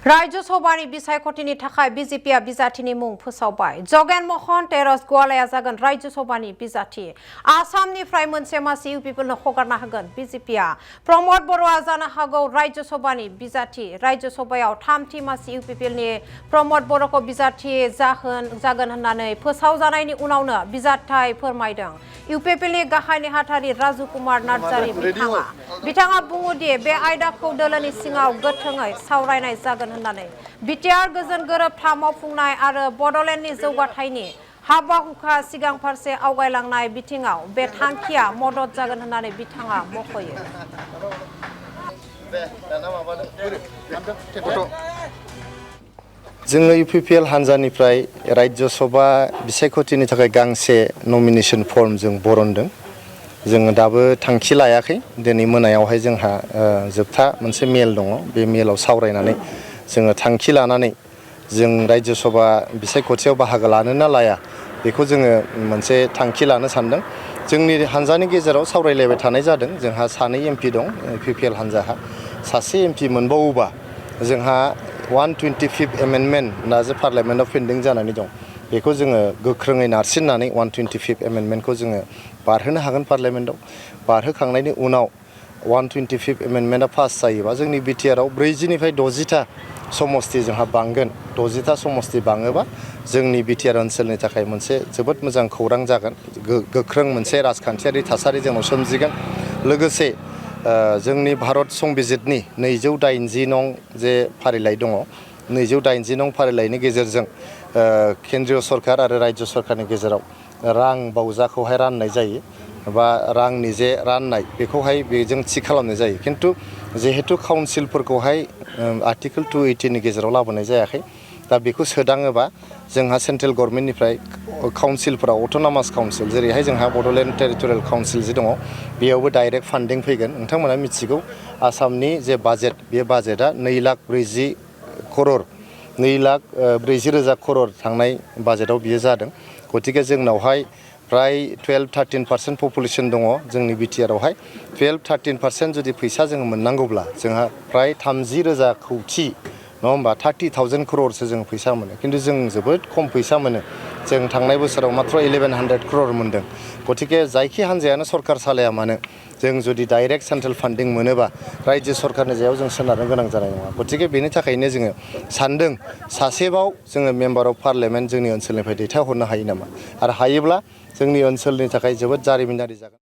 राज्य सभानि बिसायख'थिनि थाखाय बीजेपीआ बिजाथिनि मुं फोसावबाय। जगेन मोहन टेरेस गवालाया जागोन राज्य सभानि बिजाथि। आसामनिफ्राय मोनसे मासि UPPLनो हगारना होगोन बीजेपीआ। प्रमद बर'आ जानो हागौ राज्य सभानि बिजाथि। राज्य सभायाव थामथि मासि UPPLनि प्रमद बर'खौ बिजाथि जागोन होननानै फोसावजानायनि उनावनो बिजाथाय फोरमायदों UPPLनि गाहाय नेहाथारि राजु कुमार नार्जारी बिथाङा बुङो दि बे आयदाखौ दोलोनि सिङाव गोथोङै सावरायनाय जागोन होननानै। बिटिआर गोजोन गोरोबथा मावफुंनाय आरो बड'लेण्डनि जौगाथायनि हाबा-हुखा सिगां फारसे आवगायलांनाय बिथिङाव बे थांखिया मदद जागोन होननानै बिथाङा मख'यो। जोङो UPPL हान्जानिफ्राय राज्य सभा बिसायख'थिनि थाखाय गांसे नमिनेशन फर्म जों बरनदों। जोङो दाबो थांखि लायाखै। दिनै मोनायावहाय जोंहा जोबथा मोनसे मेल दङ। बे मेलाव सावरायनानै जोङो थांखि लानानै जों राज्य सभा बिसायख'थियाव बाहागो लानो ना लाया बेखौ जोङो मोनसे थांखि लानो सानदों। जोंनि हान्जानि गेजेराव सावरायलायबाय थानाय जादों। जोंहा सानै MP दं UPPL हान्जाहा। सासे MP मोनबावोबा जोंहा 125th एमेन्डमेन्ट दा जे पार्लियामेन्टआव पेन्डिं जानानै दं। बेखौ जोङो गोख्रोङै नारसिननानै 125th एमेन्डमेन्टखौ जोङो बारहोनो हागोन पार्लियामेन्टआव। बारहोखांनायनि उनाव 125th एमेन्डमेन्टआ पास जायोबा जोंनि बिटिआरआव 40निफ्राय 60टा समस्ति जोंहा बांगोन। 60टा समस्ति बाङोबा जोंनि बिटिआर ओनसोलनि थाखाय मोनसे जोबोद मोजां खौरां जागोन। गोख्रों मोनसे राजखान्थियारि थासारि जोंनाव सोमजिगोन। लोगोसे जोंनि भारत संबिजितनि 280 नं जे फारिलाइ दङ। 280 नं फारिलाइनि गेजेरजों केन्द्रीय सरकार आरो राज्य सरकारनि गेजेराव रां बावजाखौहाय राननाय जायो बा रांनि जे राननाय बेखौहाय बेजों थि खालामनाय जायो। खिन्थु जिहेतु काउन्सिलफोरखौहाय आर्टिकल 280 नि गेजेराव लाबोनाय जायाखै। दा बेखौ सोदाङोबा जोंहा सेन्ट्रेल गभर्नमेन्टनिफ्राय काउन्सिलफोराव अट'नमास काउन्सिल जेरैहाय जोंहा बड'लेण्ड टेरिटरियेल काउन्सिल जे दङ बेयावबो डाइरेक्ट फान्डिं फैगोन। नोंथांमोना मिथिगौ आसामनि जे बाजेट बे बाजेटआ 2,40,000 करोड़ 2,40,000 करोड़ थांनाय बाजेटआव बियो जादों। गतिके जोंनावहाय प्राय 12-13% पपुलेसन दङ जोंनि बिटिआरआवहाय। 12-13% जुदि फैसा जोङो मोननांगौब्ला जोंहा प्राय 30,000 कौटि नङा होमबा 30,000 करोड़सो जों फैसा मोनो। खिन्थु जों जोबोद खम फैसा मोनो। जों थांनाय बोसोराव मात्र 1,100 करोड़ मोनदों। गतिके जायखि हान्जायानो सरकार सालाया मानो जों जुदि डाइरेक्ट सेन्ट्रेल फान्डिं मोनोबा राज्य सरकारनि सायाव जों सोनारनो गोनां जानाय नङा। गतिके बेनि थाखायनो जोङो सानदों सासेबाव जोङो मेम्बार अफ पार्लियामेन्ट जोंनि ओनसोलनिफ्राय दैथायहरनो हायो नामा। आरो हायोब्ला जोंनि ओनसोलनि थाखाय जोबोद जारिमिनारि जागोन।